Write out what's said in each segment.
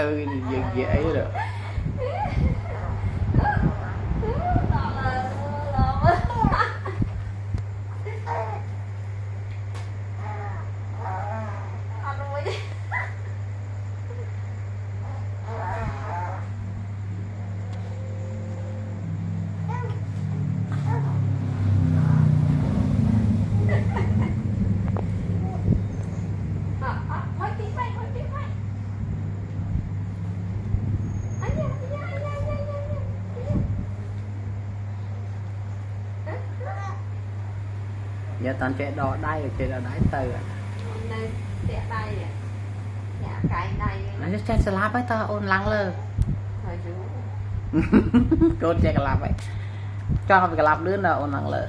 từ gì ấy rồi giờ toàn chạy đỏ đai rồi chạy đỏ đáy từ nó chạy xe láp ấy ta ôn lăng lơ con chạy cả lạp vậy cho nó phải cả lạp đứa nào ôn lăng lơ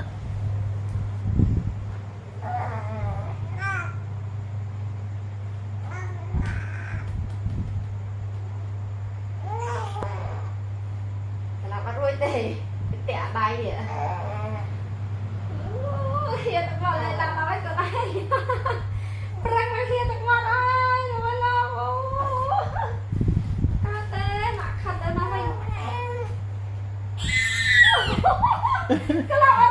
tẻ bay vậy hiện gọi lại làm nói cái này răng nó hiện được ngon ơi mà lo ca tê mà khăn tê nó hay cái nào ở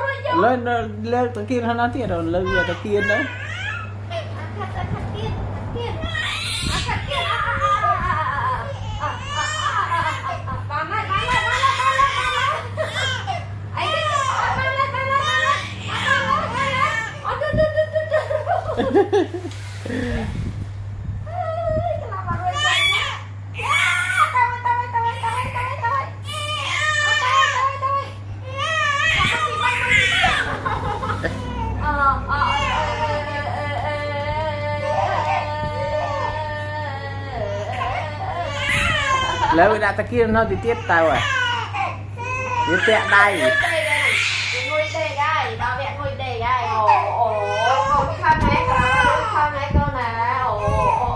rồi lên tờ kia nó thiệt rồi lên về tờ kia đấy lấy ra ta kia nó thì tiếp tao à tiếp tẹt đây